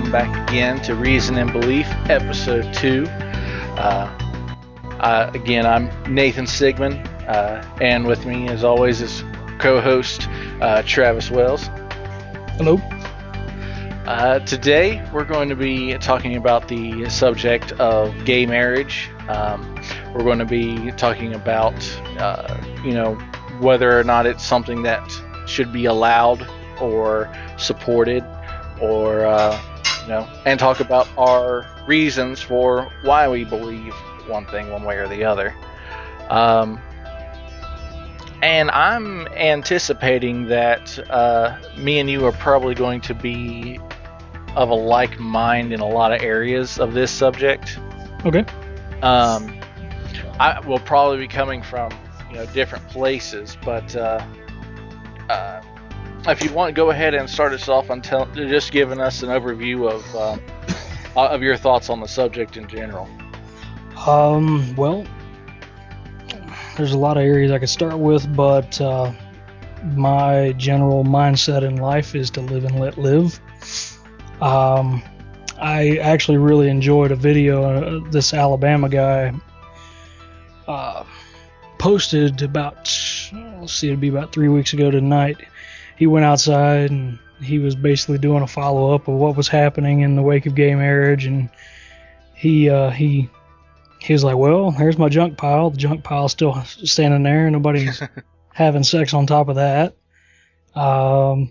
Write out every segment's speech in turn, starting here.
welcome back again to Reason and Belief, Episode 2. Again, I'm Nathan Sigmund, and with me, as always, is co-host Travis Wells. Hello. Today, we're going to be talking about the subject of gay marriage. We're going to be talking about, whether or not it's something that should be allowed or supported, or and talk about our reasons for why we believe one thing one way or the other. And I'm anticipating that me and you are probably going to be of a like mind in a lot of areas of this subject. Okay. I will probably be coming from different places, but if you want, go ahead and start us off on just giving us an overview of your thoughts on the subject in general. Well, there's a lot of areas I could start with, but my general mindset in life is to live and let live. I actually really enjoyed a video this Alabama guy posted about, it'd be about 3 weeks ago tonight. He went outside and he was basically doing a follow-up of what was happening in the wake of gay marriage, and he was like, well, here's my junk pile. The junk pile's still standing there. Nobody's having sex on top of that. My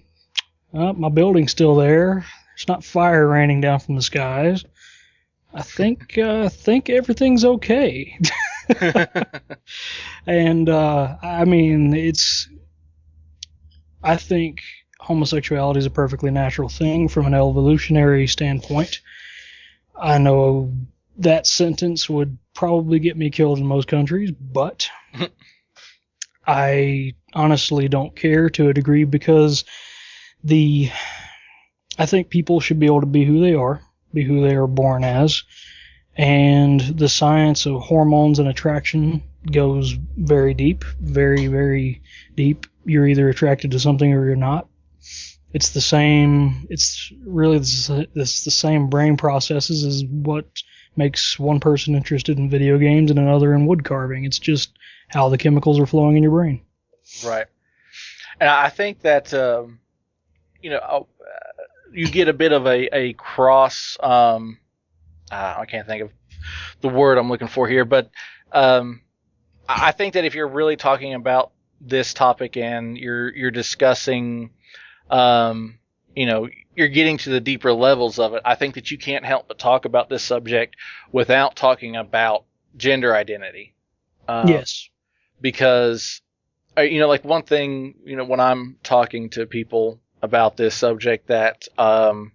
building's still there. There's not fire raining down from the skies. I think everything's okay. And I think homosexuality is a perfectly natural thing from an evolutionary standpoint. I know that sentence would probably get me killed in most countries, but I honestly don't care to a degree, because I think people should be able to be who they are born as, and the science of hormones and attraction goes very deep, very, very deep. You're either attracted to something or you're not. It's the same. It's really the same brain processes as what makes one person interested in video games and another in wood carving. It's just how the chemicals are flowing in your brain. Right. And I think that you get a bit of a cross. I can't think of the word I'm looking for here, but I think that if you're really talking about this topic and you're discussing, you're getting to the deeper levels of it, I think that you can't help but talk about this subject without talking about gender identity. Yes. Because, like one thing, when I'm talking to people about this subject that, well,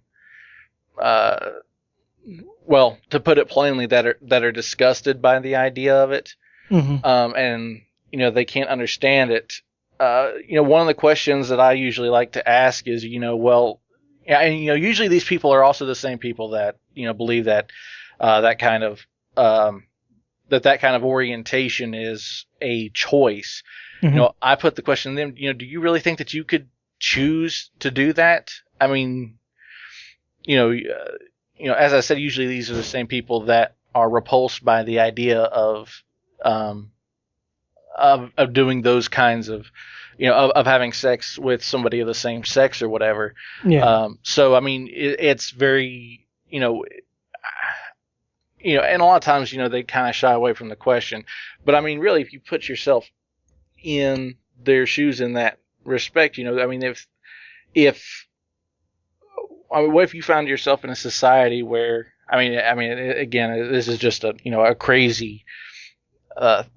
to put it plainly, that are disgusted by the idea of it, and they can't understand it. One of the questions that I usually like to ask is, usually these people are also the same people that believe that that kind of orientation is a choice. I put the question to them, do you really think that you could choose to do that? I mean, as I said, usually these are the same people that are repulsed by the idea of doing those kinds of, of having sex with somebody of the same sex or whatever. Yeah. So, I mean, it's very, and a lot of times, they kind of shy away from the question. But I mean, really, if you put yourself in their shoes in that respect, what if you found yourself in a society where, again, this is just a crazy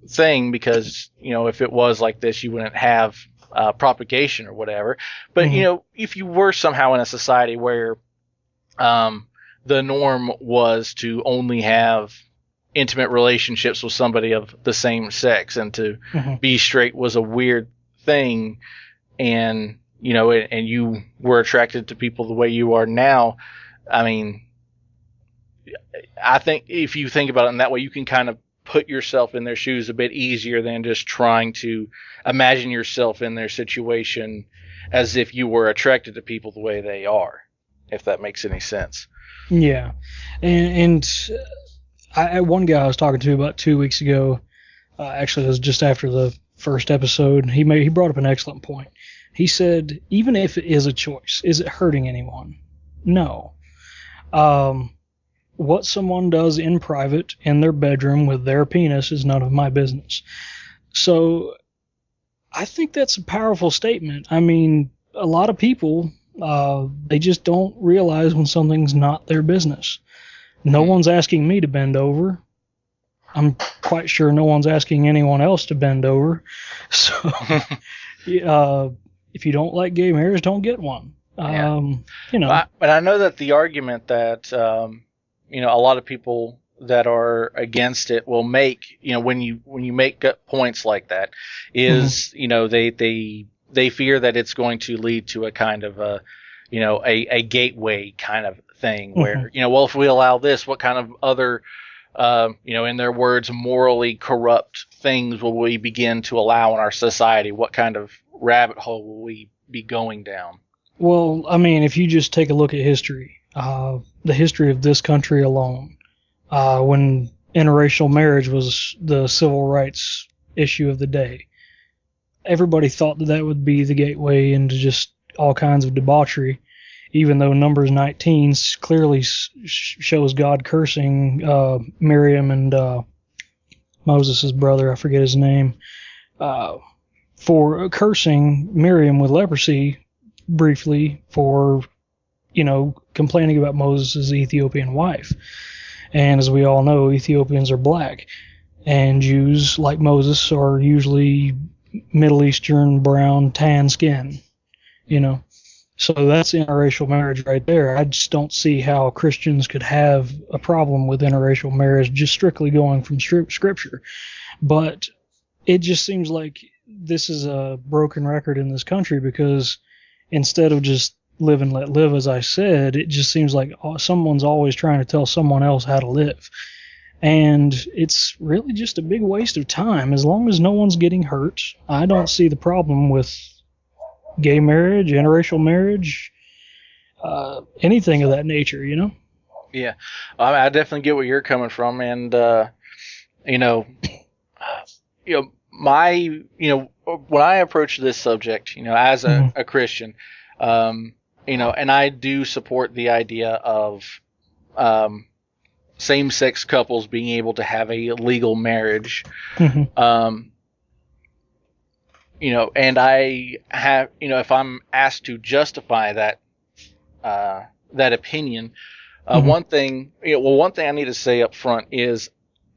thing, because if it was like this, you wouldn't have propagation or whatever. But if you were somehow in a society where the norm was to only have intimate relationships with somebody of the same sex, and to be straight was a weird thing, and and you were attracted to people the way you are now, I mean, I think if you think about it in that way, you can kind of put yourself in their shoes a bit easier than just trying to imagine yourself in their situation as if you were attracted to people the way they are. if that makes any sense. Yeah, and one guy I was talking to about 2 weeks ago, actually it was just after the first episode, he brought up an excellent point. He said, even if it is a choice, is it hurting anyone? No. What someone does in private in their bedroom with their penis is none of my business. So I think that's a powerful statement. I mean, a lot of people, they just don't realize when something's not their business. No one's asking me to bend over. I'm quite sure no one's asking anyone else to bend over. So, if you don't like gay marriage, don't get one. But I know that the argument that, a lot of people that are against it will make, when you make points like that, is, they fear that it's going to lead to a kind of a gateway kind of thing where, well, if we allow this, what kind of other, in their words, morally corrupt things will we begin to allow in our society? What kind of rabbit hole will we be going down? Well, I mean, if you just take a look at history, the history of this country alone, when interracial marriage was the civil rights issue of the day, everybody thought that would be the gateway into just all kinds of debauchery, even though Numbers 19 clearly shows God cursing Miriam and Moses' brother, I forget his name, for cursing Miriam with leprosy briefly for, complaining about Moses' Ethiopian wife. And as we all know, Ethiopians are black, and Jews, like Moses, are usually Middle Eastern, brown, tan skin, So that's interracial marriage right there. I just don't see how Christians could have a problem with interracial marriage just strictly going from Scripture. But it just seems like this is a broken record in this country, because instead of just live and let live, as I said, it just seems like someone's always trying to tell someone else how to live. And it's really just a big waste of time. As long as no one's getting hurt, I don't see the problem with gay marriage, interracial marriage, anything of that nature, Yeah, I definitely get where you're coming from, and when I approach this subject, as a Christian, and I do support the idea of same-sex couples being able to have a legal marriage. And I have, if I'm asked to justify that opinion, one thing I need to say up front is,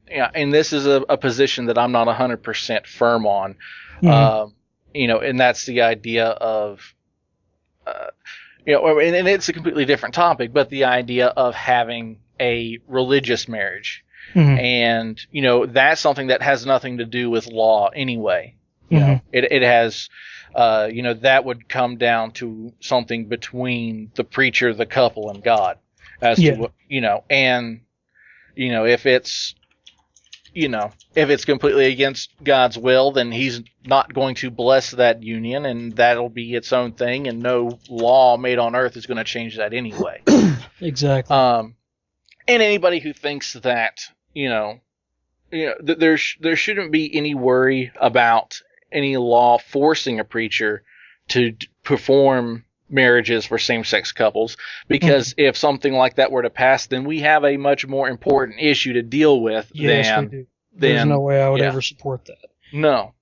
and this is a position that I'm not 100% firm on, and that's the idea of, and it's a completely different topic, but the idea of having a religious marriage. And, that's something that has nothing to do with law anyway. It has, that would come down to something between the preacher, the couple, and God as to what, and, if it's, if it's completely against God's will, then he's not going to bless that union, and that'll be its own thing, and no law made on earth is going to change that anyway. Exactly. And anybody who thinks that, there shouldn't be any worry about any law forcing a preacher to perform marriages for same-sex couples, because if something like that were to pass, then we have a much more important issue to deal with. Yes, we do. There's no way I would ever support that. No.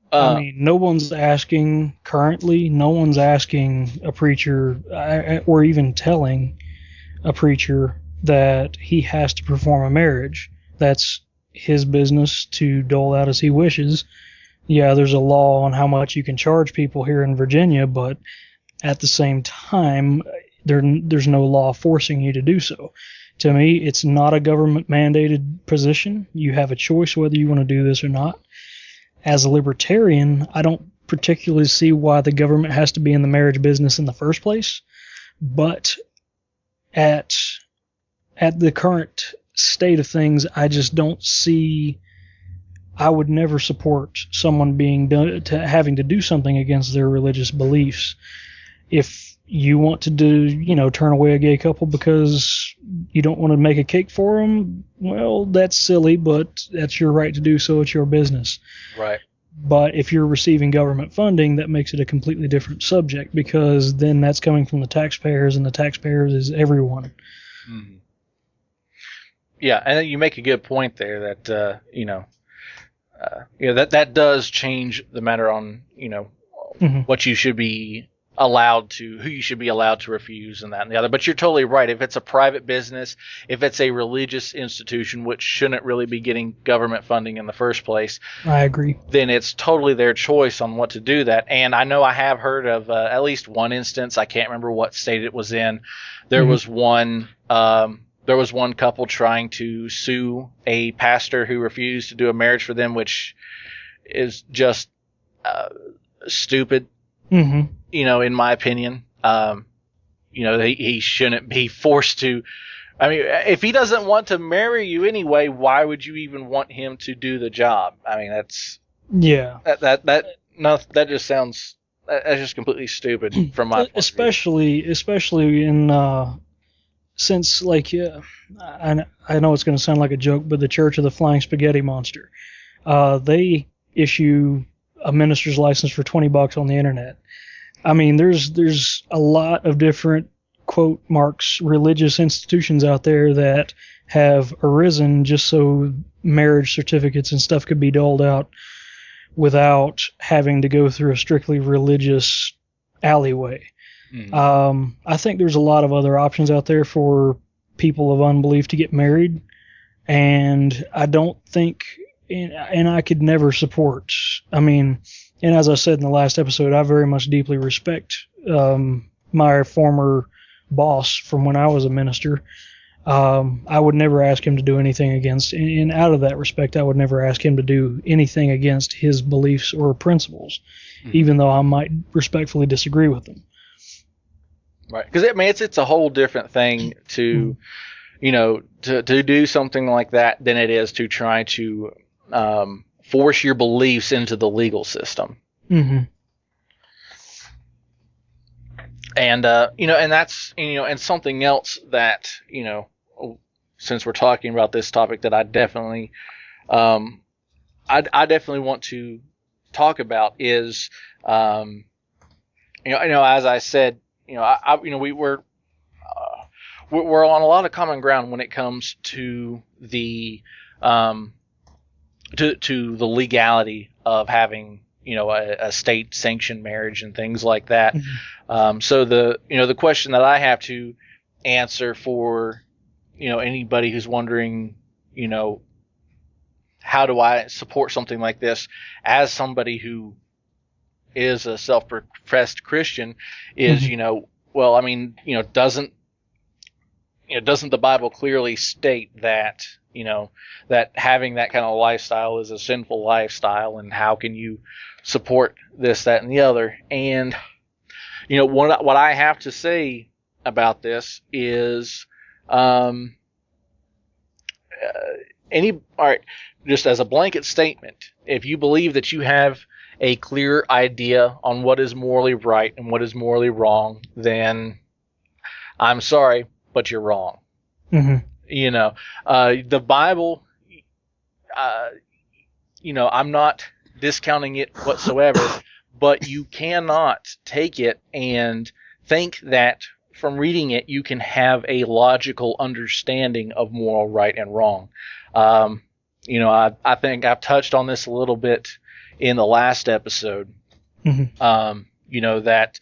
I mean, no one's asking a preacher, or even telling a preacher that he has to perform a marriage. That's his business to dole out as he wishes. Yeah, there's a law on how much you can charge people here in Virginia, but at the same time, there's no law forcing you to do so. To me, it's not a government-mandated position. You have a choice whether you want to do this or not. As a libertarian, I don't particularly see why the government has to be in the marriage business in the first place. But at the current state of things, I just don't see. I would never support someone having to do something against their religious beliefs. If you want to turn away a gay couple because you don't want to make a cake for them, well, that's silly, but that's your right to do so. It's your business. Right. But if you're receiving government funding, that makes it a completely different subject, because then that's coming from the taxpayers, and the taxpayers is everyone. Mm-hmm. Yeah, and you make a good point there that that does change the matter on Mm-hmm. what you should be allowed to, who you should be allowed to refuse, and that and the other. But you're totally right. If it's a private business, if it's a religious institution, which shouldn't really be getting government funding in the first place, I agree. then it's totally their choice on what to do that. And I know I have heard of at least one instance. I can't remember what state it was in. There was one. There was one couple trying to sue a pastor who refused to do a marriage for them, which is just stupid. Mm-hmm. In my opinion. He shouldn't be forced to. I mean, if he doesn't want to marry you anyway, why would you even want him to do the job? I mean, that's that just sounds, that's just completely stupid from my point of view. Especially in since, like, I know it's going to sound like a joke, but the Church of the Flying Spaghetti Monster, they issue a minister's license for $20 on the internet. I mean, there's a lot of different, quote marks, religious institutions out there that have arisen just so marriage certificates and stuff could be doled out without having to go through a strictly religious alleyway. Mm. I think there's a lot of other options out there for people of unbelief to get married, and I don't think, and I could never support, I mean, and as I said in the last episode, I very much deeply respect my former boss from when I was a minister. I would never ask him to do anything against, and out of that respect, I would never ask him to do anything against his beliefs or principles, even though I might respectfully disagree with them. Right, because it's a whole different thing to, to do something like that than it is to try to force your beliefs into the legal system. Mm-hmm. And and that's and something else that since we're talking about this topic, that I definitely I definitely want to talk about is as I said, we're on a lot of common ground when it comes to the to the legality of having a state sanctioned marriage and things like that. Mm-hmm. So the question that I have to answer for anybody who's wondering how do I support something like this as somebody who is a self-professed Christian is, mm-hmm. Well, I mean, doesn't the Bible clearly state that, that having that kind of lifestyle is a sinful lifestyle, and how can you support this, that, and the other? And, what I have to say about this is, just as a blanket statement, if you believe that you have a clear idea on what is morally right and what is morally wrong, then I'm sorry, but you're wrong. Mm-hmm. The Bible, I'm not discounting it whatsoever, but you cannot take it and think that from reading it you can have a logical understanding of moral right and wrong. I think I've touched on this a little bit in the last episode. Mm-hmm. That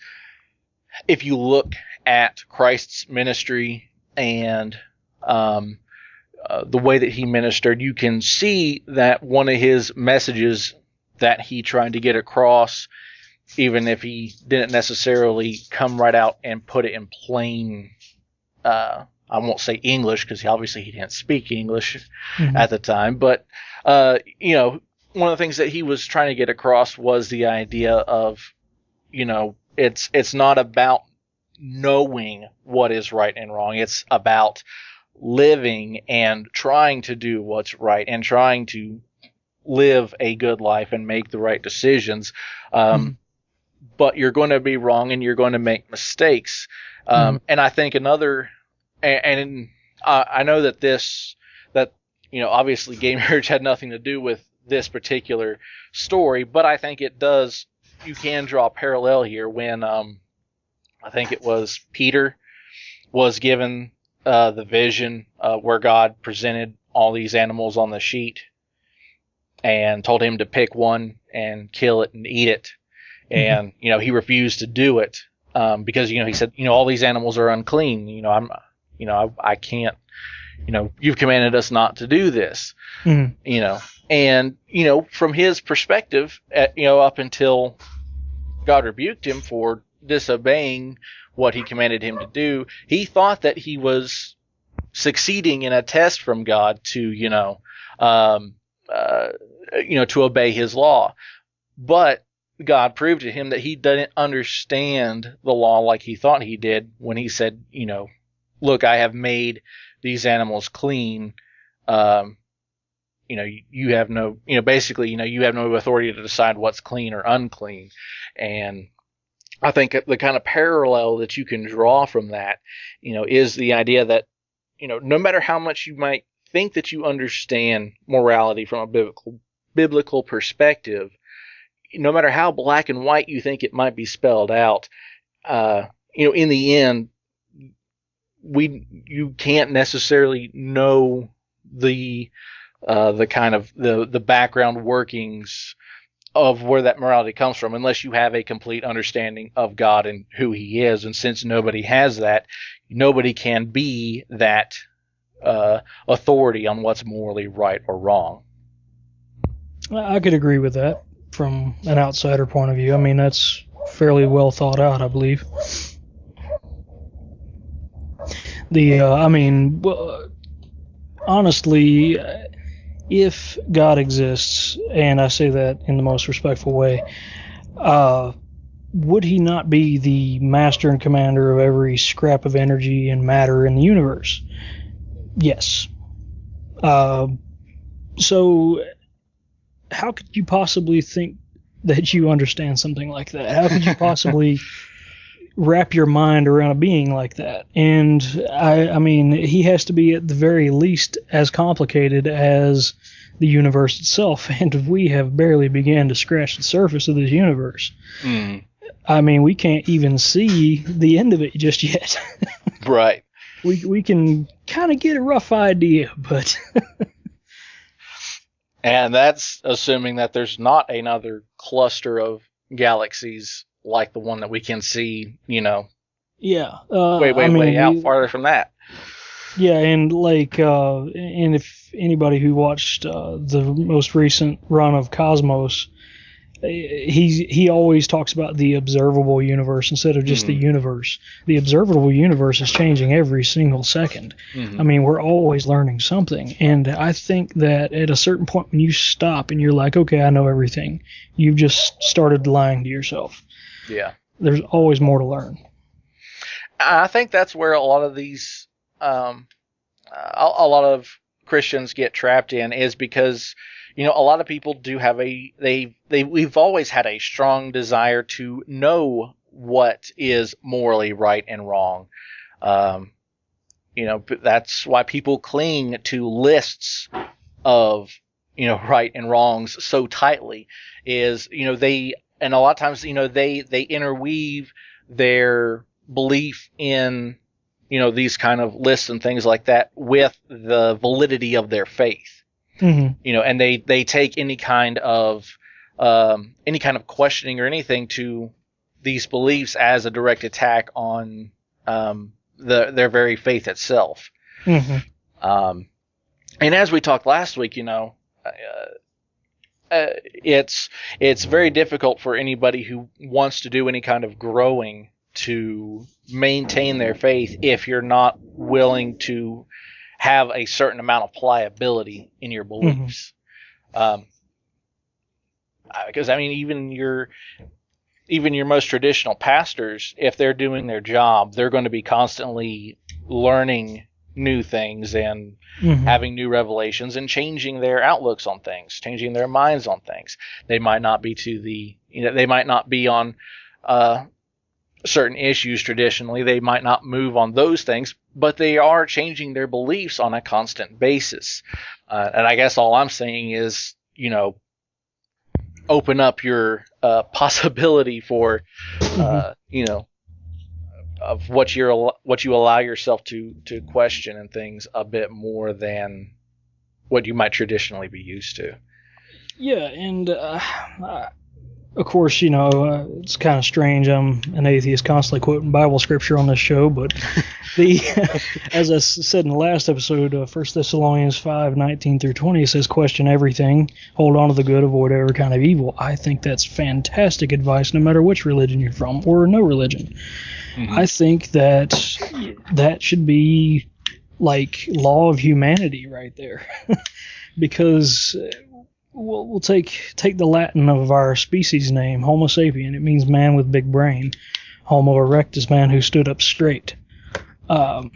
if you look at Christ's ministry and the way that he ministered, you can see that one of his messages that he tried to get across, even if he didn't necessarily come right out and put it in plain, I won't say English, because obviously he didn't speak English mm-hmm. at the time, but one of the things that he was trying to get across was the idea of, it's not about knowing what is right and wrong. It's about living and trying to do what's right and trying to live a good life and make the right decisions. but you're going to be wrong and you're going to make mistakes. And I think I know that obviously gay marriage had nothing to do with this particular story, but I think it does. You can draw a parallel here when I think it was Peter was given the vision where God presented all these animals on the sheet and told him to pick one and kill it and eat it. And, he refused to do it because, he said, all these animals are unclean. I can't, you've commanded us not to do this, and, from his perspective, up until God rebuked him for disobeying what he commanded him to do, he thought that he was succeeding in a test from God to, to obey his law. But God proved to him that he didn't understand the law like he thought he did when he said, look, I have made these animals clean. You have no, basically, you have no authority to decide what's clean or unclean. And I think the kind of parallel that you can draw from that, is the idea that, no matter how much you might think that you understand morality from a biblical perspective, no matter how black and white you think it might be spelled out, in the end, you can't necessarily know the kind of the background workings of where that morality comes from unless you have a complete understanding of God and who he is. And since nobody has that, nobody can be that authority on what's morally right or wrong. I could agree with that from an outsider point of view. I mean, that's fairly well thought out, I believe. Honestly, if God exists, and I say that in the most respectful way, would he not be the master and commander of every scrap of energy and matter in the universe? Yes. So how could you possibly think that you understand something like that? How could you possibly wrap your mind around a being like that? And I mean, he has to be at the very least as complicated as the universe itself, and we have barely begun to scratch the surface of this universe. I mean, we can't even see the end of it just yet. Right. We can kind of get a rough idea, but and that's assuming that there's not another cluster of galaxies like the one that we can see, Yeah. Way out farther from that. Yeah, and and if anybody who watched the most recent run of Cosmos, he always talks about the observable universe instead of just the universe. The observable universe is changing every single second. I mean, we're always learning something, and I think that at a certain point when you stop and you're like, okay, I know everything, you've just started lying to yourself. Yeah. There's always more to learn. I think that's where a lot of these, a lot of Christians get trapped in, is because, a lot of people do have we've always had a strong desire to know what is morally right and wrong. That's why people cling to lists of, right and wrongs so tightly, is, and a lot of times, they interweave their belief in, these kind of lists and things like that with the validity of their faith. And they take any kind of questioning or anything to these beliefs as a direct attack on their very faith itself. And as we talked last week, it's very difficult for anybody who wants to do any kind of growing to maintain their faith if you're not willing to have a certain amount of pliability in your beliefs. Because I mean, even your most traditional pastors, if they're doing their job, they're going to be constantly learning new things and having new revelations and changing their outlooks on things, changing their minds on things. They might not be they might not be on certain issues traditionally. They might not move on those things, but they are changing their beliefs on a constant basis. And I guess all I'm saying is, open up your possibility for, of what you allow yourself to question and things a bit more than what you might traditionally be used to. Yeah, and of course, it's kind of strange. I'm an atheist constantly quoting Bible scripture on this show, but as I said in the last episode, 1 Thessalonians 5:19-20 says, question everything, hold on to the good, avoid every kind of evil. I think that's fantastic advice no matter which religion you're from or no religion. Mm-hmm. I think that should be like law of humanity right there. Because we'll take the Latin of our species name, Homo sapien. It means man with big brain. Homo erectus, man who stood up straight. The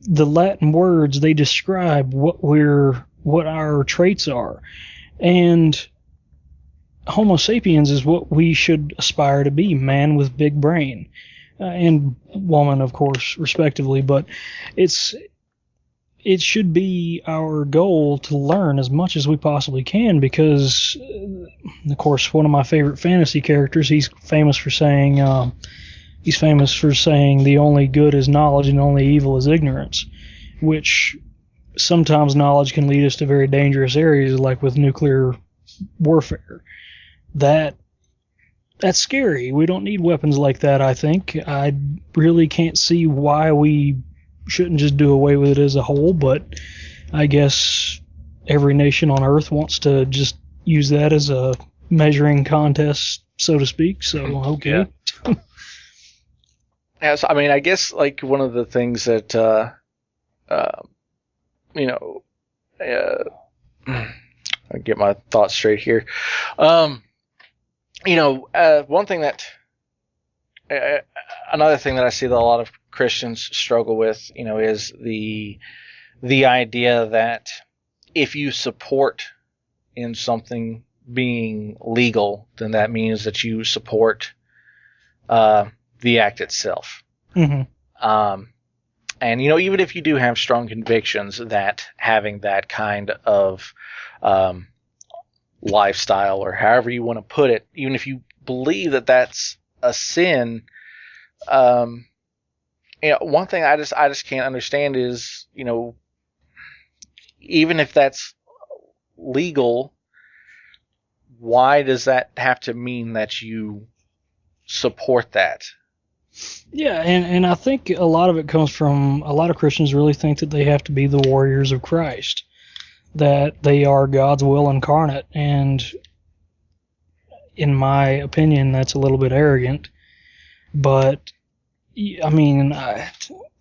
Latin words, they describe what our traits are, and Homo sapiens is what we should aspire to be, man with big brain, and woman, of course, respectively. But it should be our goal to learn as much as we possibly can, because, of course, one of my favorite fantasy characters, he's famous for saying the only good is knowledge and the only evil is ignorance, which sometimes knowledge can lead us to very dangerous areas, like with nuclear warfare. That's scary. We don't need weapons like that, I think. I really can't see why we shouldn't just do away with it as a whole, but I guess every nation on Earth wants to just use that as a measuring contest, so to speak, so okay. Yeah, so, I mean, I guess, like, one of the things that, I'll get my thoughts straight here. One thing that, another thing that I see that a lot of Christians struggle with, is the idea that if you support in something being legal, then that means that you support the act itself. Mm-hmm. And even if you do have strong convictions that having that kind of lifestyle, or however you want to put it, even if you believe that that's a sin, one thing I just can't understand is, even if that's legal, why does that have to mean that you support that? Yeah, and I think a lot of it comes from, a lot of Christians really think that they have to be the warriors of Christ, that they are God's will incarnate, and in my opinion, that's a little bit arrogant. But I mean,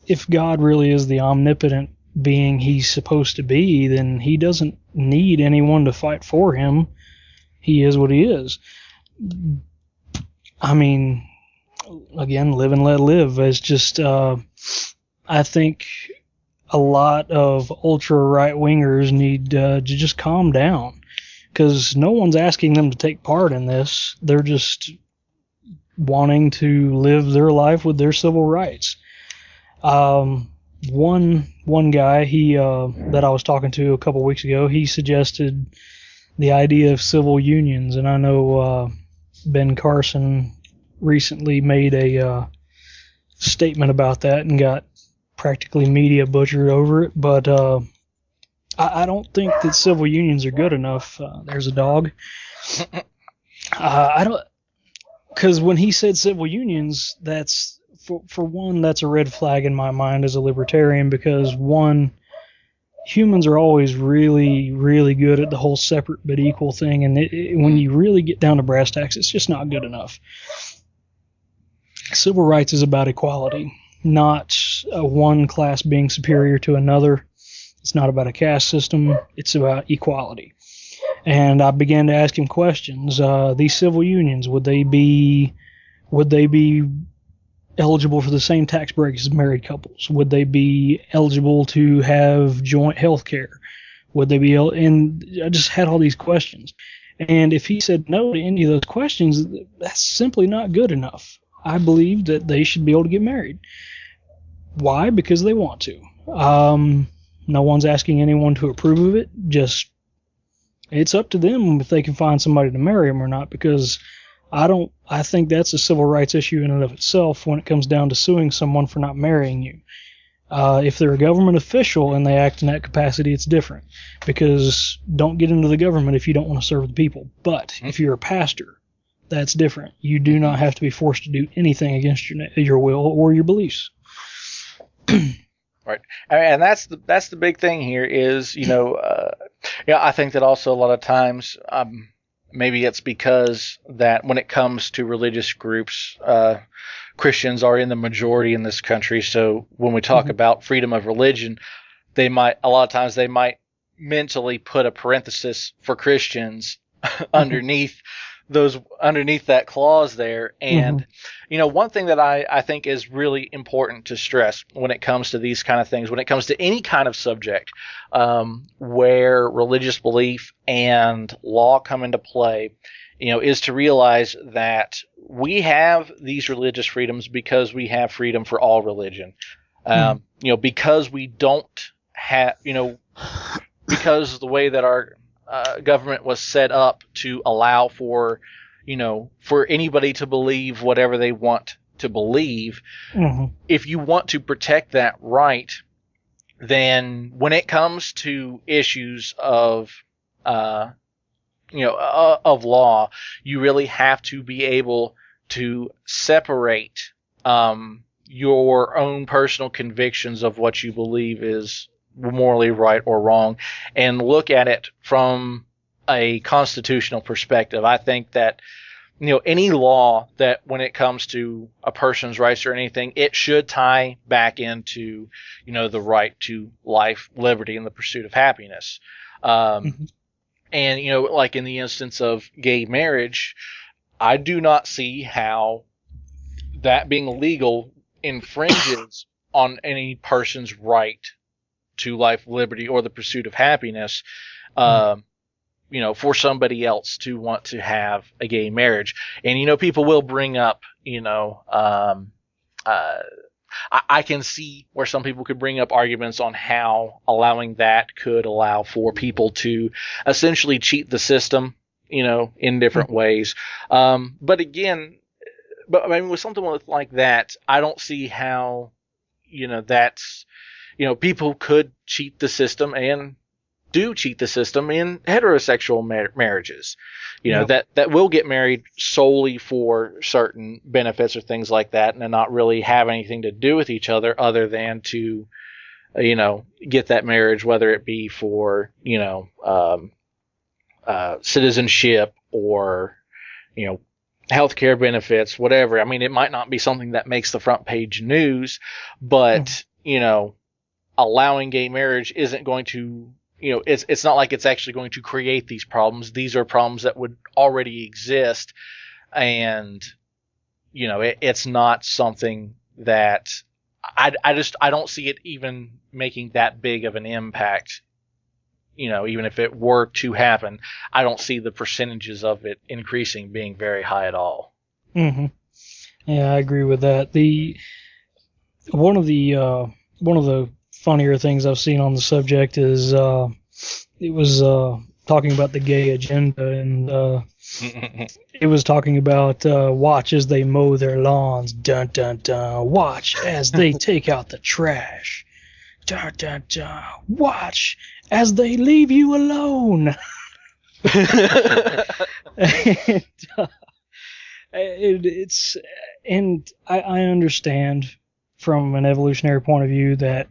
if God really is the omnipotent being he's supposed to be, then he doesn't need anyone to fight for him. He is what he is. I mean, again, live and let live. It's just, I think a lot of ultra right-wingers need to just calm down, because no one's asking them to take part in this. They're just wanting to live their life with their civil rights. One guy that I was talking to a couple weeks ago, he suggested the idea of civil unions, and I know Ben Carson recently made a statement about that and got practically media butchered over it. But I don't think that civil unions are good enough. There's a dog. I don't. Because when he said civil unions, that's, for one, that's a red flag in my mind as a libertarian, because, one, humans are always really, really good at the whole separate but equal thing, and when you really get down to brass tacks, it's just not good enough. Civil rights is about equality, not one class being superior to another. It's not about a caste system. It's about equality. And I began to ask him questions. These civil unions, would they be eligible for the same tax breaks as married couples? Would they be eligible to have joint health care? Would they be and I just had all these questions. And if he said no to any of those questions, that's simply not good enough. I believe that they should be able to get married. Why? Because they want to. No one's asking anyone to approve of it. Just, it's up to them if they can find somebody to marry them or not, because I think that's a civil rights issue in and of itself when it comes down to suing someone for not marrying you. If they're a government official and they act in that capacity, it's different, because don't get into the government if you don't want to serve the people. But if you're a pastor, that's different. You do not have to be forced to do anything against your will or your beliefs. Right, and that's the big thing here is, I think that also a lot of times, maybe it's because that when it comes to religious groups, Christians are in the majority in this country. So when we talk about freedom of religion, a lot of times they might mentally put a parenthesis for Christians underneath that clause there. And, one thing that I think is really important to stress when it comes to these kind of things, when it comes to any kind of subject, where religious belief and law come into play, is to realize that we have these religious freedoms because we have freedom for all religion. Because we don't have, because the way that our government was set up to allow for anybody to believe whatever they want to believe. If you want to protect that right, then when it comes to issues of law, you really have to be able to separate your own personal convictions of what you believe is morally right or wrong, and look at it from a constitutional perspective. I think that any law that, when it comes to a person's rights or anything, it should tie back into the right to life, liberty, and the pursuit of happiness. And like in the instance of gay marriage, I do not see how that being legal infringes on any person's right to life, liberty, or the pursuit of happiness, for somebody else to want to have a gay marriage. And, people will bring up, I can see where some people could bring up arguments on how allowing that could allow for people to essentially cheat the system, in different ways. But with something like that, I don't see how, that's, people could cheat the system and do cheat the system in heterosexual marriages, that will get married solely for certain benefits or things like that, and not really have anything to do with each other than to, get that marriage, whether it be for, citizenship or, healthcare benefits, whatever. I mean, it might not be something that makes the front page news, but, allowing gay marriage isn't going to, it's not like it's actually going to create these problems. These are problems that would already exist. And, it's not something that I don't see it even making that big of an impact. Even if it were to happen, I don't see the percentages of it increasing being very high at all. Yeah, I agree with that. One of the funnier things I've seen on the subject is it was talking about the gay agenda, and it was talking about watch as they mow their lawns, dun dun dun, watch as they take out the trash, dun dun dun, watch as they leave you alone. And I understand from an evolutionary point of view that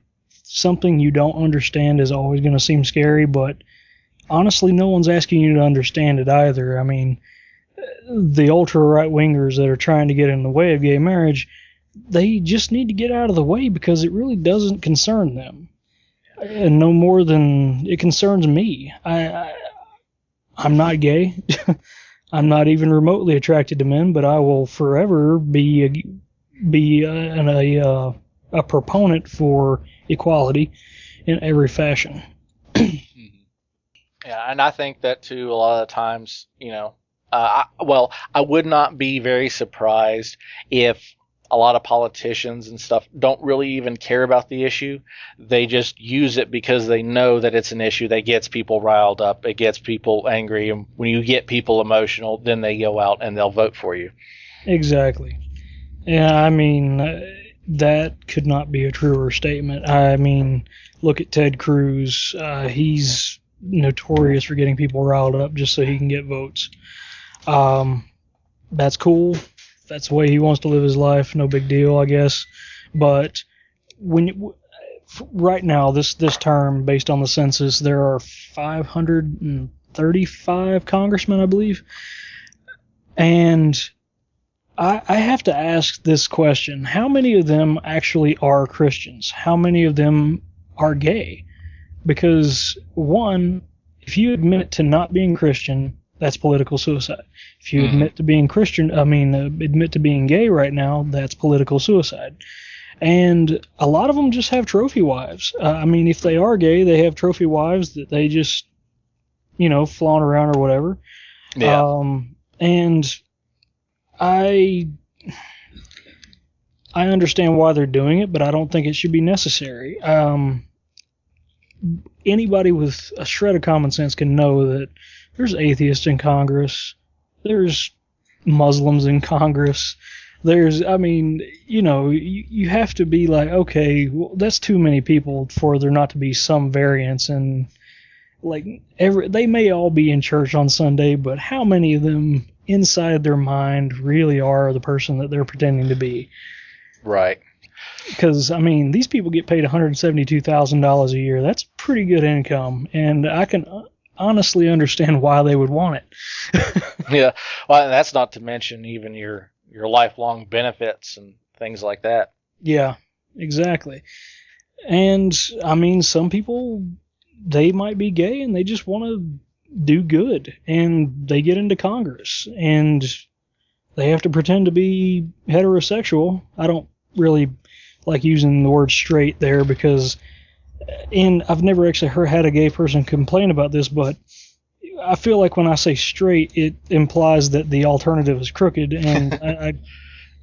something you don't understand is always going to seem scary, but honestly, no one's asking you to understand it either. I mean, the ultra right-wingers that are trying to get in the way of gay marriage, they just need to get out of the way, because it really doesn't concern them. And no more than it concerns me. I'm not gay. I'm not even remotely attracted to men, but I will forever be a proponent for equality in every fashion. Yeah, and I think that too. A lot of the times, I would not be very surprised if a lot of politicians and stuff don't really even care about the issue. They just use it because they know that it's an issue that gets people riled up. It gets people angry. And when you get people emotional, then they go out and they'll vote for you. Exactly. Yeah, I mean, that could not be a truer statement. I mean, look at Ted Cruz. He's notorious for getting people riled up just so he can get votes. That's cool. That's the way he wants to live his life. No big deal, I guess. But right now, this term, based on the census, there are 535 congressmen, I believe. And I have to ask this question. How many of them actually are Christians? How many of them are gay? Because, one, if you admit to not being Christian, that's political suicide. If you admit to being admit to being gay right now, that's political suicide. And a lot of them just have trophy wives. If they are gay, they have trophy wives that they just, flaunt around or whatever. Yeah. And I understand why they're doing it, but I don't think it should be necessary. Anybody with a shred of common sense can know that there's atheists in Congress. There's Muslims in Congress. You have to be like, okay, well, that's too many people for there not to be some variance. And they may all be in church on Sunday, but how many of them inside their mind really are the person that they're pretending to be? Right. Because, these people get paid $172,000 a year. That's pretty good income. And I can honestly understand why they would want it. Yeah. Well, and that's not to mention even your lifelong benefits and things like that. Yeah, exactly. And, some people, they might be gay and they just want to do good. And they get into Congress. And they have to pretend to be heterosexual. I don't really like using the word straight there because... And I've never actually had a gay person complain about this, but I feel like when I say straight, it implies that the alternative is crooked, and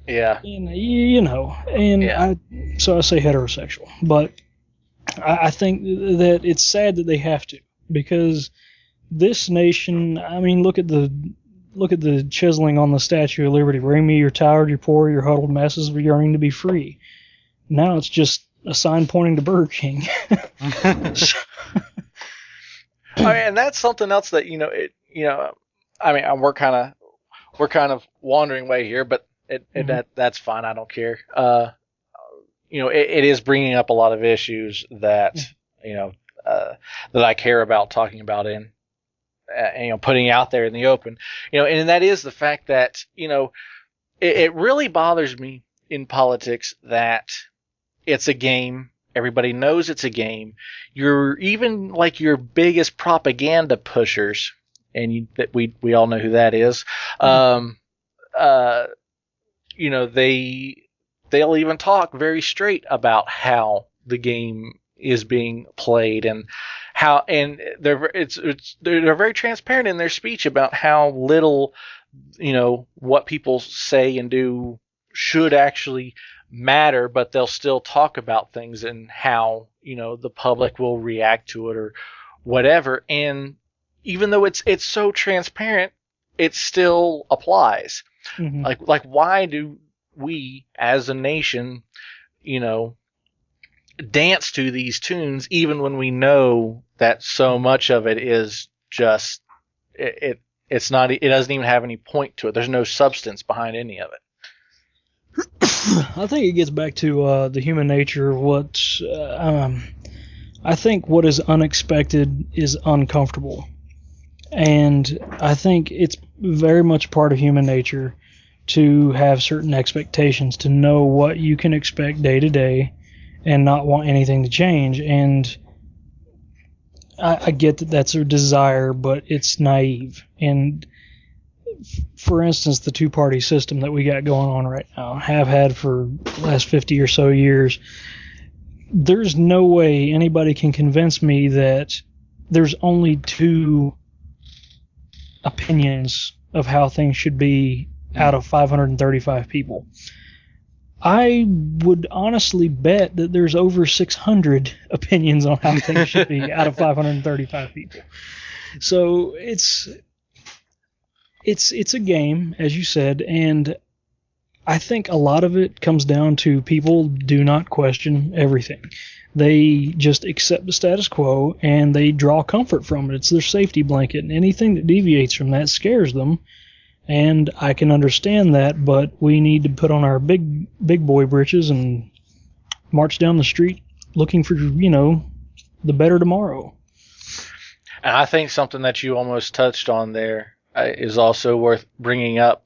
yeah, so I say heterosexual. But I think that it's sad that they have to, because this nation, look at the chiseling on the Statue of Liberty. Bring me your tired, your poor, your huddled masses of yearning to be free. Now it's just a sign pointing to Burger King. And that's something else that we're kind of wandering away here, but that's fine. I don't care. It is bringing up a lot of issues that that I care about talking about and putting out there in the open. And that is the fact that it really bothers me in politics that it's a game. Everybody knows it's a game. You're even like your biggest propaganda pushers, and that we all know who that is. They'll even talk very straight about how the game is being played and how, and they're very transparent in their speech about how little what people say and do should actually matter, but they'll still talk about things and how the public will react to it or whatever. And even though it's so transparent, it still applies. Mm-hmm. Like why do we as a nation dance to these tunes even when we know that so much of it is just it doesn't even have any point to it. There's no substance behind any of it. I think it gets back to the human nature. I think what is unexpected is uncomfortable. And I think it's very much part of human nature to have certain expectations, to know what you can expect day to day and not want anything to change. And I get that that's a desire, but it's naive. And for instance, the two-party system that we got going on right now, have had for the last 50 or so years, there's no way anybody can convince me that there's only two opinions of how things should be out of 535 people. I would honestly bet that there's over 600 opinions on how things should be out of 535 people. So it's a game, as you said, and I think a lot of it comes down to people do not question everything. They just accept the status quo and they draw comfort from it. It's their safety blanket, and anything that deviates from that scares them. And I can understand that, but we need to put on our big boy britches and march down the street looking for, the better tomorrow. And I think something that you almost touched on there is also worth bringing up,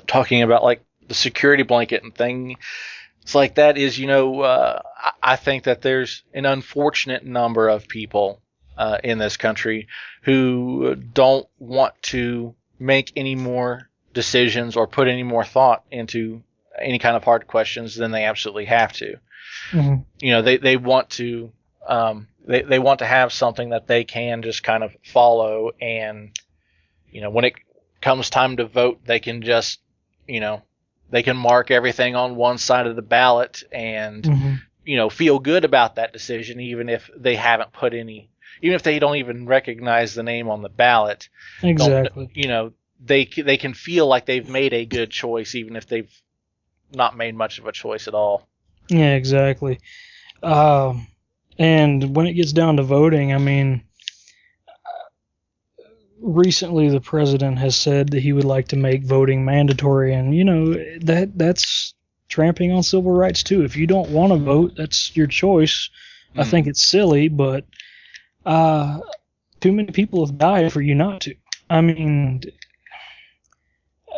talking about like the security blanket and things like that is, I think that there's an unfortunate number of people in this country who don't want to make any more decisions or put any more thought into any kind of hard questions than they absolutely have to. Mm-hmm. They want to they want to have something that they can just kind of follow, and when it comes time to vote, they can just they can mark everything on one side of the ballot and mm-hmm. Feel good about that decision, even if they haven't put any. Even if they don't even recognize the name on the ballot, exactly. They can feel like they've made a good choice, even if they've not made much of a choice at all. Yeah, exactly. And when it gets down to voting, I mean, recently the president has said that he would like to make voting mandatory, and that's trampling on civil rights too. If you don't want to vote, that's your choice. I think it's silly, but too many people have died for you not to. I mean,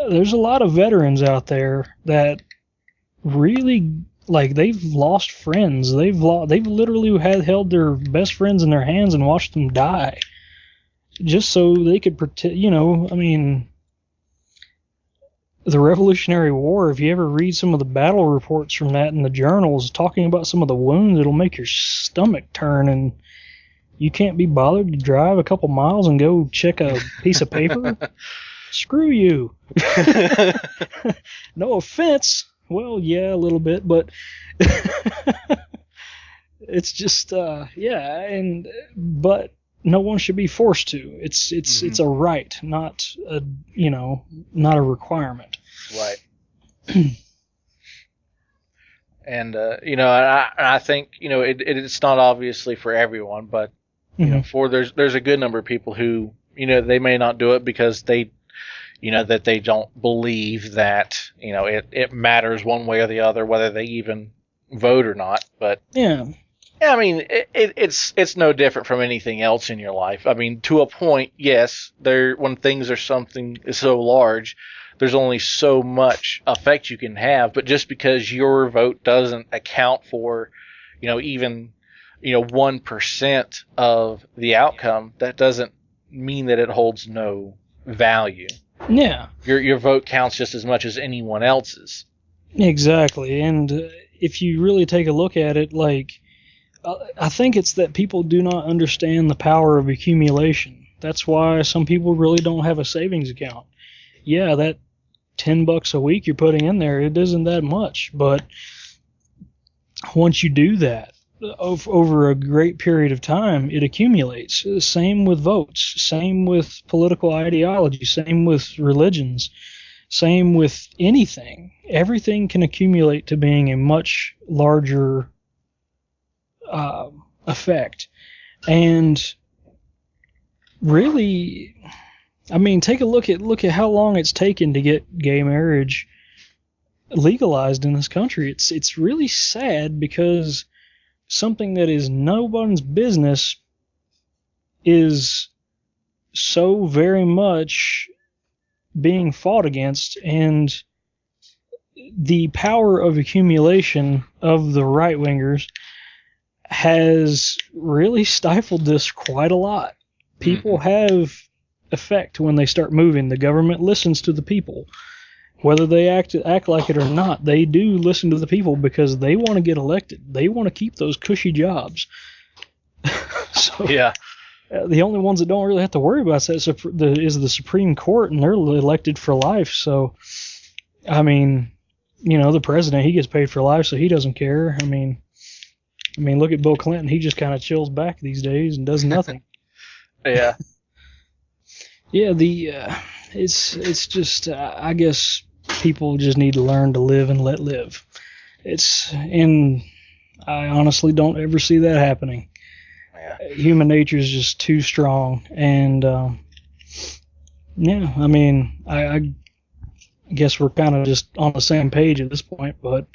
there's a lot of veterans out there that really, they've lost friends. They've literally held their best friends in their hands and watched them die just so they could protect, the Revolutionary War, if you ever read some of the battle reports from that in the journals, talking about some of the wounds, it'll make your stomach turn, and you can't be bothered to drive a couple miles and go check a piece of paper? Screw you. No offense. Well, yeah, a little bit, but it's just, but no one should be forced to. It's a right, not a requirement. Right. And I think it's not obviously for everyone, but there's a good number of people who they may not do it because they that they don't believe that it matters one way or the other whether they even vote or not. But yeah, I mean it's no different from anything else in your life. I mean, to a point, yes. When things are something so large, there's only so much effect you can have. But just because your vote doesn't account for even 1% of the outcome, that doesn't mean that it holds no value. Yeah. Your vote counts just as much as anyone else's. Exactly. And if you really take a look at it, I think it's that people do not understand the power of accumulation. That's why some people really don't have a savings account. Yeah, that $10 a week you're putting in there, it isn't that much. But once you do that, over a great period of time, it accumulates. Same with votes, same with political ideology, same with religions, same with anything. Everything can accumulate to being a much larger effect. And really, I mean, take a look at how long it's taken to get gay marriage legalized in this country. It's really sad because something that is nobody's business is so very much being fought against, and the power of accumulation of the right-wingers has really stifled this quite a lot. People have effect when they start moving. The government listens to the people. Whether they act like it or not, they do listen to the people because they want to get elected. They want to keep those cushy jobs. Yeah. The only ones that don't really have to worry about that is the Supreme Court, and they're elected for life. So, I mean, the president, he gets paid for life, so he doesn't care. I mean, look at Bill Clinton. He just kind of chills back these days and does nothing. Yeah. Yeah. It's just I guess people just need to learn to live and let live. And I honestly don't ever see that happening. Yeah. Human nature is just too strong, and yeah, I mean, I guess we're kind of just on the same page at this point. But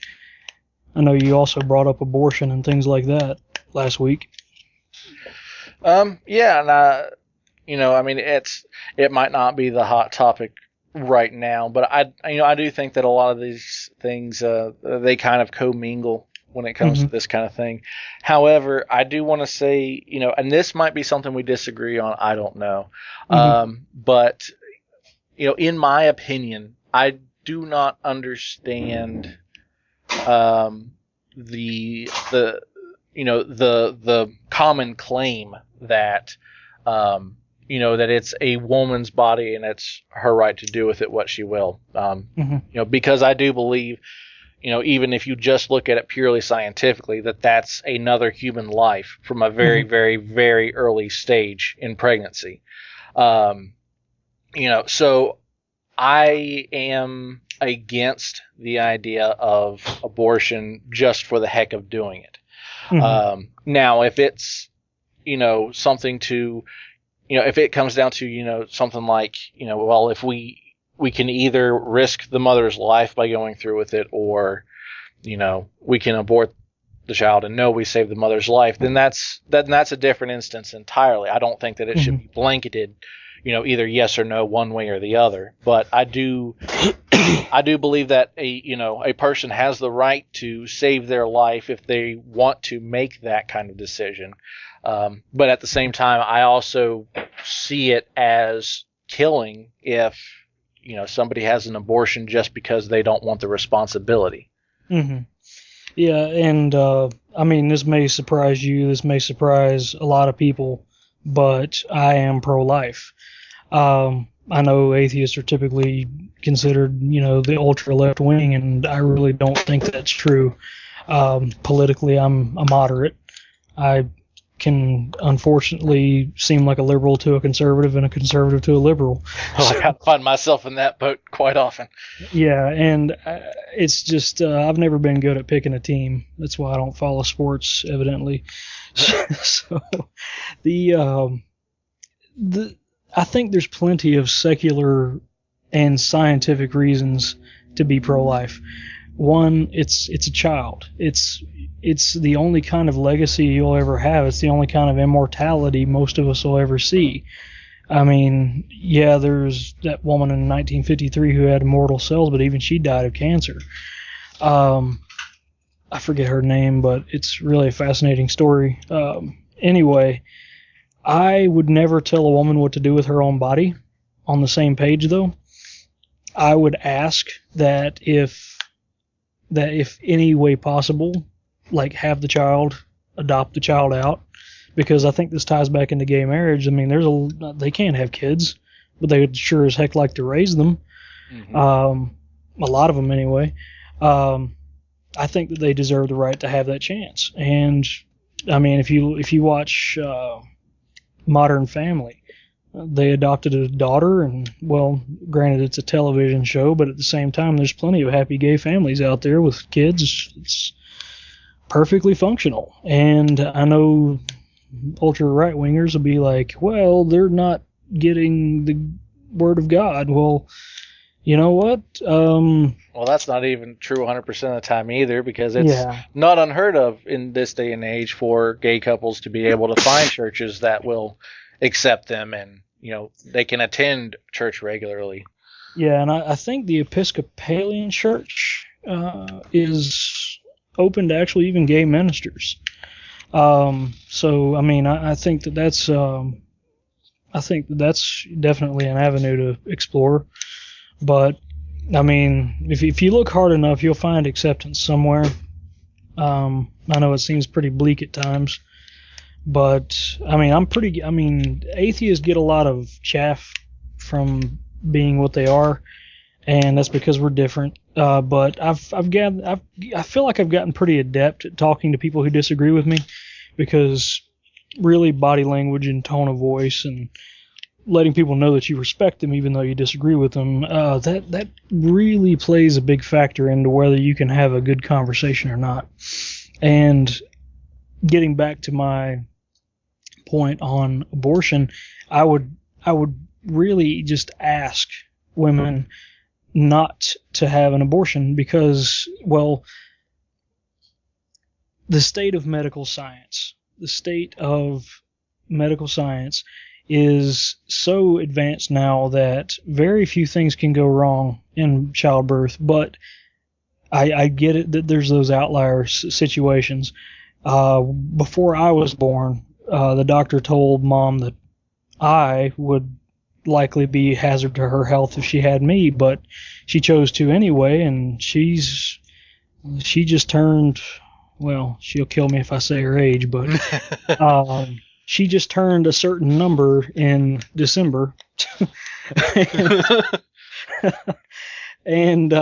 I know you also brought up abortion and things like that last week. Yeah, and I mean, it might not be the hot topic right now, but I do think that a lot of these things they kind of commingle when it comes to this kind of thing. However, I do want to say, and this might be something we disagree on, I don't know. But in my opinion, I do not understand the common claim that that it's a woman's body and it's her right to do with it what she will. Because I do believe, even if you just look at it purely scientifically, that's another human life from a very, very, very early stage in pregnancy. So I am against the idea of abortion just for the heck of doing it. Now, if it's, something to, if it comes down to, something like, well, if we can either risk the mother's life by going through with it, or, we can abort the child and know we save the mother's life, then that's a different instance entirely. I don't think that it should be blanketed, either yes or no, one way or the other. But I do believe that a person has the right to save their life if they want to make that kind of decision. But at the same time, I also see it as killing if, somebody has an abortion just because they don't want the responsibility. Yeah, and I mean, this may surprise you, this may surprise a lot of people, but I am pro-life. I know atheists are typically considered, the ultra left wing, and I really don't think that's true. Politically, I'm a moderate. I can unfortunately seem like a liberal to a conservative and a conservative to a liberal. I find myself in that boat quite often. Yeah, and it's just I've never been good at picking a team. That's why I don't follow sports, evidently. So I think there's plenty of secular and scientific reasons to be pro-life. One, it's a child. It's the only kind of legacy you'll ever have. It's the only kind of immortality most of us will ever see. I mean, yeah, there's that woman in 1953 who had immortal cells, but even she died of cancer. I forget her name, but it's really a fascinating story. Anyway, I would never tell a woman what to do with her own body. On the same page, though, I would ask that if any way possible, like have the child, adopt the child out, because I think this ties back into gay marriage. I mean, they can't have kids, but they would sure as heck like to raise them. A lot of them anyway. I think that they deserve the right to have that chance. And I mean, if you watch Modern Family, they adopted a daughter, and well, granted it's a television show, but at the same time, there's plenty of happy gay families out there with kids. It's perfectly functional. And I know ultra right wingers will be like, well, they're not getting the word of God. Well, you know what? Well, that's not even true 100% of the time either, because it's not unheard of in this day and age for gay couples to be able to find churches that will accept them, and they can attend church regularly. Yeah, and I think the Episcopalian Church is open to actually even gay ministers. So I mean, I think that's definitely an avenue to explore. But I mean, if you look hard enough, you'll find acceptance somewhere. I know it seems pretty bleak at times, But I mean, atheists get a lot of chaff from being what they are, and that's because we're different. But I feel like I've gotten pretty adept at talking to people who disagree with me, because really body language and tone of voice and letting people know that you respect them even though you disagree with them, that really plays a big factor into whether you can have a good conversation or not. And getting back to my point on abortion, I would really just ask women not to have an abortion because, well, the state of medical science is so advanced now that very few things can go wrong in childbirth, but I get it that there's those outlier situations. Before I was born, the doctor told Mom that I would likely be a hazard to her health if she had me, but she chose to anyway, and she just turned, well, she'll kill me if I say her age, but she just turned a certain number in December. and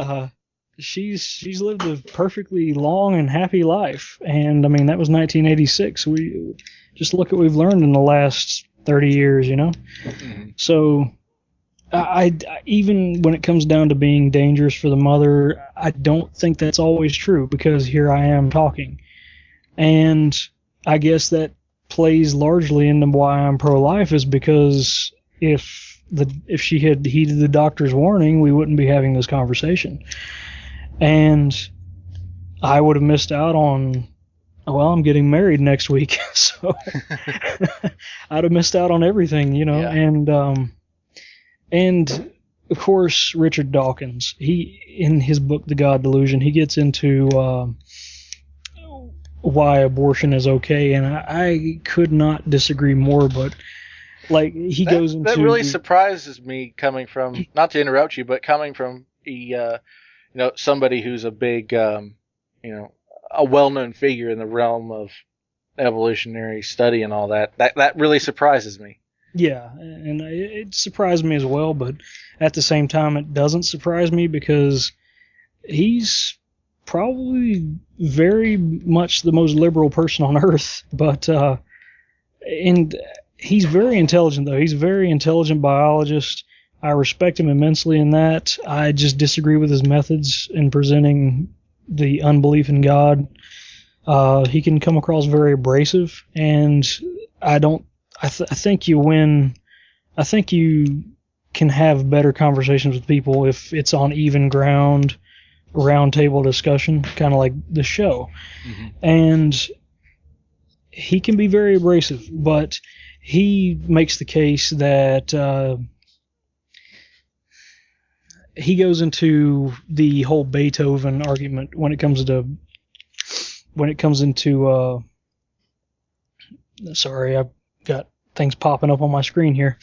she's lived a perfectly long and happy life. And I mean, that was 1986. We just look at what we've learned in the last 30 years, you know? Mm-hmm. So I even when it comes down to being dangerous for the mother, I don't think that's always true, because here I am talking. And I guess that plays largely into why I'm pro-life, is because if she had heeded the doctor's warning, we wouldn't be having this conversation. And I would have missed out on, well, I'm getting married next week, so I'd have missed out on everything, you know. Yeah. And of course, Richard Dawkins, he, in his book The God Delusion, he gets into why abortion is okay, and I could not disagree more. But like, he goes into, that really surprises me, coming from, not to interrupt you, but coming from somebody who's a big a well-known figure in the realm of evolutionary study and all that. That really surprises me. Yeah, and it surprised me as well, but at the same time, it doesn't surprise me, because he's probably very much the most liberal person on earth. But and he's very intelligent, though. He's a very intelligent biologist. I respect him immensely in that. I just disagree with his methods in presenting the unbelief in God. He can come across very abrasive, and I think you win. I think you can have better conversations with people if it's on even ground, round table discussion, kind of like the show. Mm-hmm. And he can be very abrasive, but he makes the case that he goes into the whole Beethoven argument when it comes into sorry, I've got things popping up on my screen here,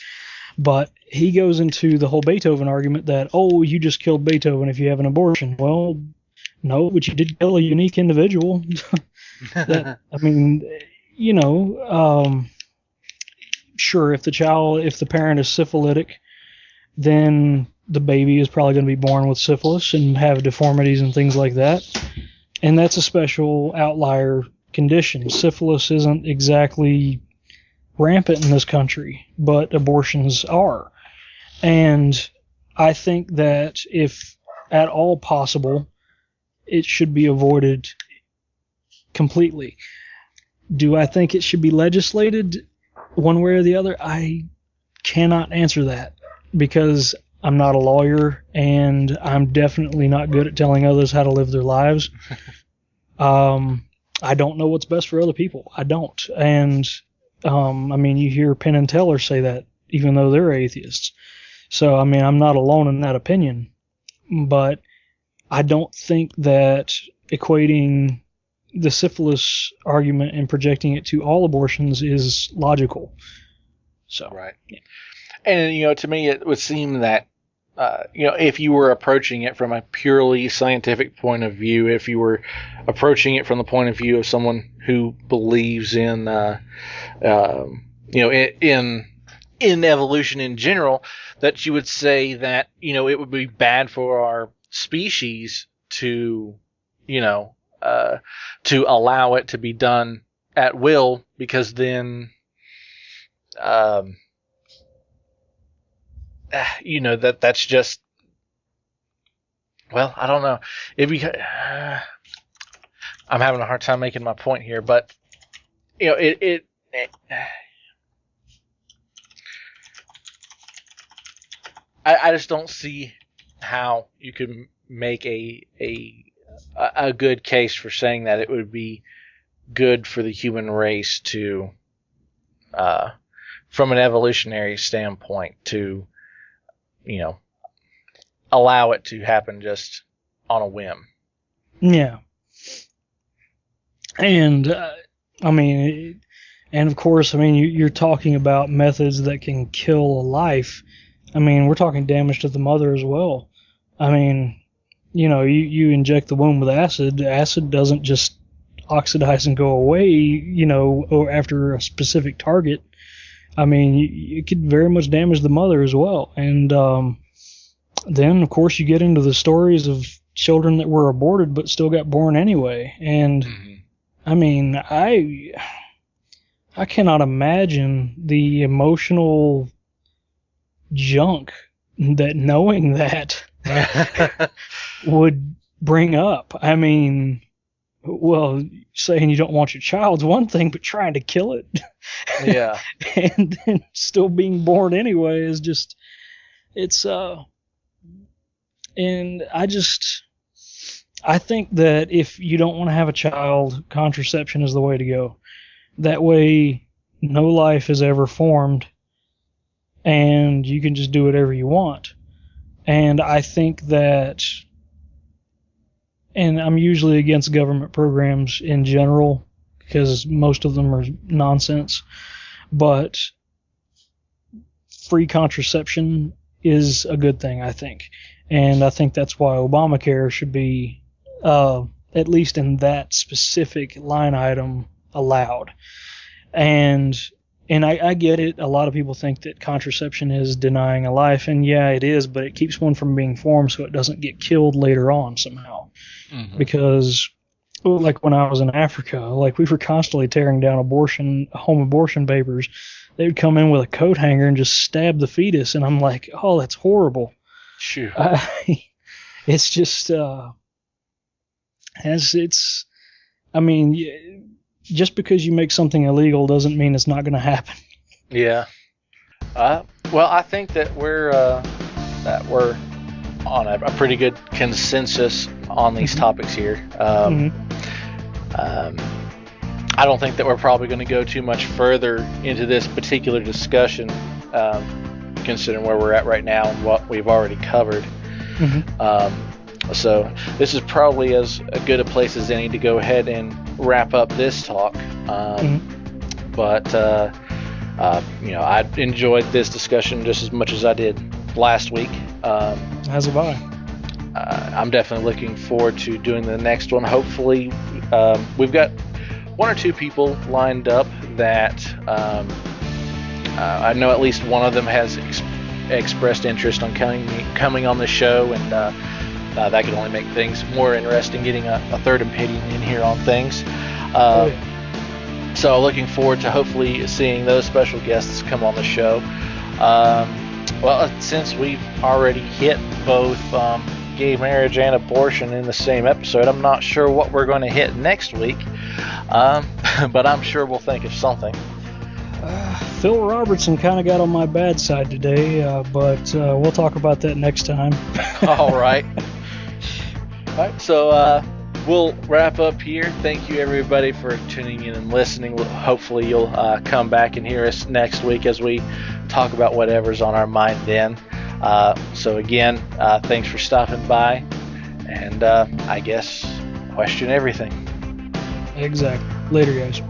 but he goes into the whole Beethoven argument that, oh, you just killed Beethoven if you have an abortion. Well, no, but you did kill a unique individual. I mean, sure, if the parent is syphilitic, then the baby is probably going to be born with syphilis and have deformities and things like that. And that's a special outlier condition. Syphilis isn't exactly rampant in this country, but abortions are. And I think that if at all possible, it should be avoided completely. Do I think it should be legislated one way or the other? I cannot answer that, because I'm not a lawyer, and I'm definitely not good at telling others how to live their lives. I don't know what's best for other people. I don't. And, I mean, you hear Penn and Teller say that, even though they're atheists. So, I mean, I'm not alone in that opinion. But I don't think that equating the syphilis argument and projecting it to all abortions is logical. So, right. Yeah. And, to me, it would seem that if you were approaching it from a purely scientific point of view, if you were approaching it from the point of view of someone who believes in, in evolution in general, that you would say that, it would be bad for our species to, to allow it to be done at will, because then, that's just, well, I don't know. I'm having a hard time making my point here, but I just don't see how you could make a good case for saying that it would be good for the human race to, from an evolutionary standpoint, to, allow it to happen just on a whim. Yeah. And, and of course, you're talking about methods that can kill a life. We're talking damage to the mother as well. You inject the womb with acid. Acid doesn't just oxidize and go away, or after a specific target. You could very much damage the mother as well. And then, of course, you get into the stories of children that were aborted but still got born anyway. And, I cannot imagine the emotional junk that knowing that would bring up. Well, saying you don't want your child's one thing, but trying to kill it, yeah, and then still being born anyway is just, and I think that if you don't want to have a child, contraception is the way to go. That way, no life is ever formed, and you can just do whatever you want. And I think that, and I'm usually against government programs in general, because most of them are nonsense, but free contraception is a good thing, I think. And I think that's why Obamacare should be, at least in that specific line item, allowed. And I get it. A lot of people think that contraception is denying a life, and yeah, it is, but it keeps one from being formed so it doesn't get killed later on somehow. Mm-hmm. Because, like when I was in Africa, like we were constantly tearing down home abortion papers. They would come in with a coat hanger and just stab the fetus, and I'm like, oh, that's horrible. Shoot. It's just, just because you make something illegal doesn't mean it's not going to happen. Yeah. Well, I think that we're on a pretty good consensus on these topics here. I don't think that we're probably going to go too much further into this particular discussion, considering where we're at right now and what we've already covered. Mm-hmm. So this is probably as good a place as any to go ahead and wrap up this talk. But I enjoyed this discussion just as much as I did last week. As have I. I'm definitely looking forward to doing the next one. Hopefully, we've got one or two people lined up that I know at least one of them has expressed interest on coming on the show, and that could only make things more interesting, getting a third opinion in here on things. So looking forward to hopefully seeing those special guests come on the show. Well, since we've already hit both gay marriage and abortion in the same episode, I'm not sure what we're going to hit next week, but I'm sure we'll think of something. Phil Robertson kind of got on my bad side today, but we'll talk about that next time. All right. All right, so we'll wrap up here. Thank you, everybody, for tuning in and listening. Hopefully you'll come back and hear us next week as we talk about whatever's on our mind then. So again, thanks for stopping by, and I guess question everything. Exactly. Later, guys.